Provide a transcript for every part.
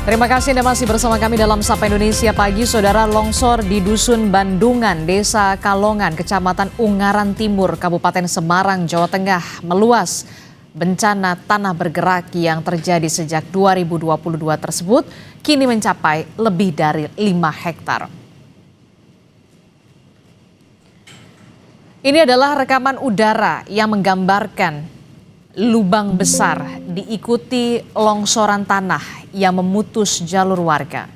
Terima kasih Anda masih bersama kami dalam Sapa Indonesia Pagi. Saudara, longsor di Dusun Bandungan, Desa Kalongan, Kecamatan Ungaran Timur, Kabupaten Semarang, Jawa Tengah meluas. Bencana tanah bergerak yang terjadi sejak 2022 tersebut kini mencapai lebih dari 5 hektar. Ini adalah rekaman udara yang menggambarkan lubang besar diikuti longsoran tanah yang memutus jalur warga.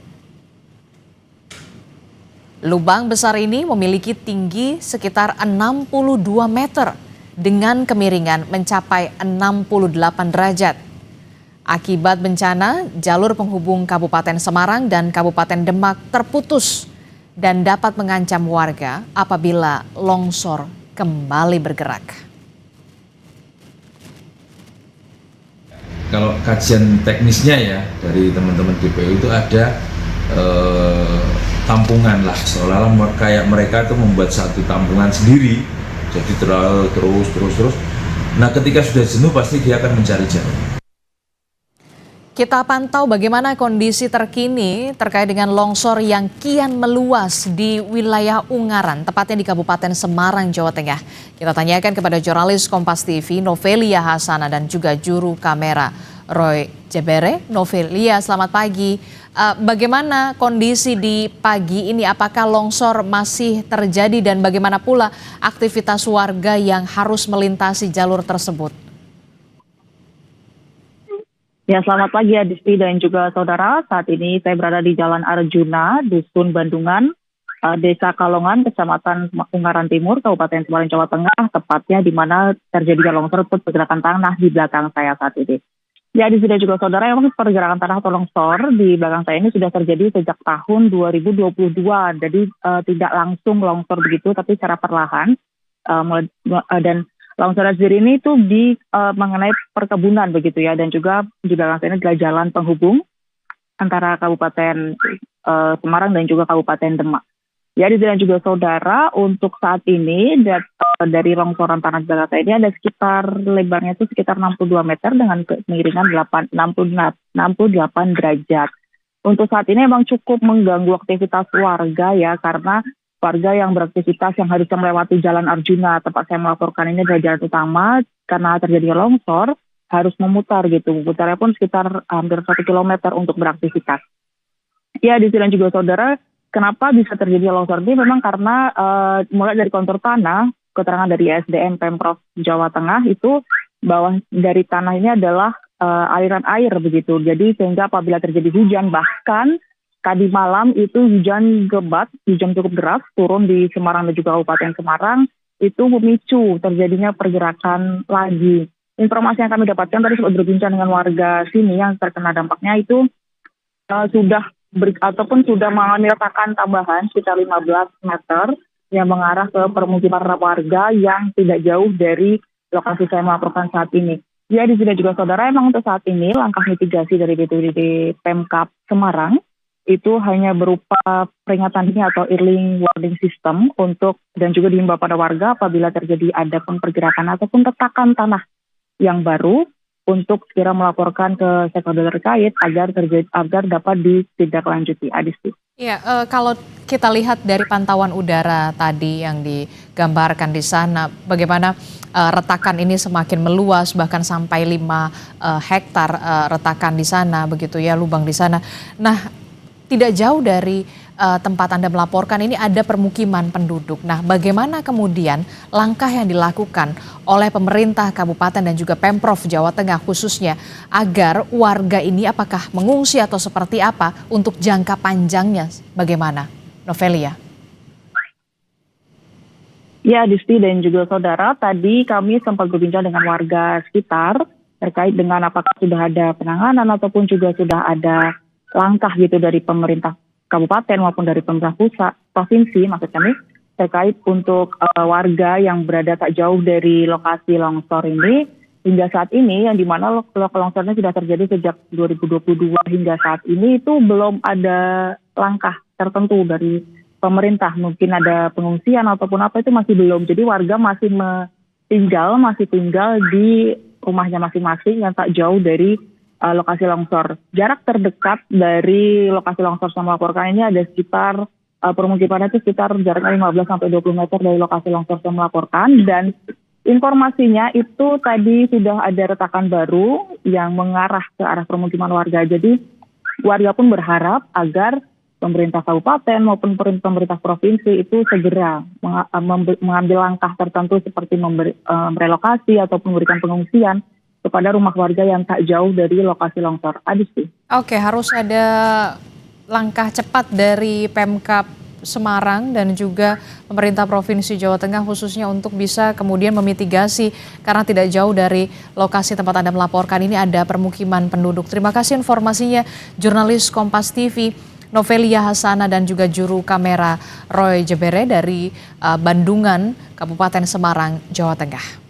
Lubang besar ini memiliki tinggi sekitar 62 meter dengan kemiringan mencapai 68 derajat. Akibat bencana, jalur penghubung Kabupaten Semarang dan Kabupaten Demak terputus dan dapat mengancam warga apabila longsor kembali bergerak. Kalau kajian teknisnya ya dari teman-teman DPU itu ada tampungan lah, seolah-olah kayak mereka itu membuat satu tampungan sendiri, jadi terus. Nah, ketika sudah jenuh pasti dia akan mencari jalan. Kita pantau bagaimana kondisi terkini terkait dengan longsor yang kian meluas di wilayah Ungaran, tepatnya di Kabupaten Semarang, Jawa Tengah. Kita tanyakan kepada jurnalis Kompas TV Novelia Hasana dan juga juru kamera Roy Jebere. Novelia, selamat pagi. Bagaimana kondisi di pagi ini? Apakah longsor masih terjadi dan bagaimana pula aktivitas warga yang harus melintasi jalur tersebut? Ya, selamat pagi Adisti dan juga saudara. Saat ini saya berada di Jalan Arjuna, Dusun Bandungan, Desa Kalongan, Kecamatan Ungaran Timur, Kabupaten Semarang, Jawa Tengah, tepatnya di mana terjadi longsor pergerakan tanah di belakang saya saat ini. Ya, di sini juga saudara, memang pergerakan tanah atau longsor di belakang saya ini sudah terjadi sejak tahun 2022. Jadi tidak langsung longsor begitu, tapi secara perlahan. Dan longsor sendiri ini itu mengenai perkebunan begitu ya, dan juga di belakang saya ini adalah jalan penghubung antara Kabupaten Semarang dan juga Kabupaten Demak. Ya, di sini juga saudara, untuk saat ini dari longsoran tanah di belakang saya ini ada sekitar lebarnya itu sekitar 62 meter dengan kemiringan 68 derajat. Untuk saat ini memang cukup mengganggu aktivitas warga ya, karena warga yang beraktivitas yang harusnya melewati Jalan Arjuna, tempat saya melaporkan ini adalah jalan utama, karena terjadi longsor harus memutar gitu. Memutarnya pun sekitar hampir 1 kilometer untuk beraktivitas. Ya, di sini juga saudara, kenapa bisa terjadi longsor ini memang karena mulai dari kontur tanah, keterangan dari SDM Pemprov Jawa Tengah itu bahwa dari tanah ini adalah aliran air begitu. Jadi sehingga apabila terjadi hujan, bahkan tadi malam itu hujan cukup deras turun di Semarang dan juga Kabupaten Semarang, itu memicu terjadinya pergerakan lagi. Informasi yang kami dapatkan tadi sempat berbincang dengan warga sini yang terkena dampaknya itu sudah mengalami retakan tambahan sekitar 15 meter yang mengarah ke permukiman warga yang tidak jauh dari lokasi saya melaporkan saat ini. Ya, di sini juga saudara, emang untuk saat ini langkah mitigasi dari BPBD Pemkab Semarang itu hanya berupa peringatan dini atau early warning system dan juga dihimbau pada warga apabila terjadi adapun pergerakan ataupun retakan tanah yang baru untuk segera melaporkan ke stakeholder terkait agar dapat ditindaklanjuti. Adisti. Ya, kalau kita lihat dari pantauan udara tadi yang digambarkan di sana, bagaimana retakan ini semakin meluas bahkan sampai 5 hektar retakan di sana begitu ya, lubang di sana. Nah, tidak jauh dari tempat Anda melaporkan ini ada permukiman penduduk. Nah, bagaimana kemudian langkah yang dilakukan oleh pemerintah kabupaten dan juga Pemprov Jawa Tengah khususnya agar warga ini apakah mengungsi atau seperti apa untuk jangka panjangnya bagaimana? Novelia. Ya, Disti dan juga saudara, tadi kami sempat berbincang dengan warga sekitar terkait dengan apakah sudah ada penanganan ataupun juga sudah ada langkah gitu dari pemerintah kabupaten maupun dari pemerintah pusat, provinsi maksud kami, terkait untuk warga yang berada tak jauh dari lokasi longsor ini hingga saat ini, yang dimana longsornya sudah terjadi sejak 2022 hingga saat ini itu belum ada langkah tertentu dari pemerintah. Mungkin ada pengungsian ataupun apa, itu masih belum. Jadi warga masih tinggal di rumahnya masing-masing yang tak jauh dari lokasi longsor. Jarak terdekat dari lokasi longsor saya melaporkan ini ada sekitar permukimannya itu sekitar jaraknya 15 sampai 20 meter dari lokasi longsor saya melaporkan, dan informasinya itu tadi sudah ada retakan baru yang mengarah ke arah permukiman warga. Jadi warga pun berharap agar pemerintah kabupaten maupun pemerintah provinsi itu segera mengambil langkah tertentu seperti merelokasi ataupun memberikan pengungsian kepada rumah warga yang tak jauh dari lokasi longsor. Adisti. Oke, harus ada langkah cepat dari Pemkab Semarang dan juga pemerintah Provinsi Jawa Tengah khususnya untuk bisa kemudian memitigasi, karena tidak jauh dari lokasi tempat Anda melaporkan ini ada permukiman penduduk. Terima kasih informasinya jurnalis Kompas TV Novelia Hasana dan juga juru kamera Roy Jebere dari Bandungan, Kabupaten Semarang, Jawa Tengah.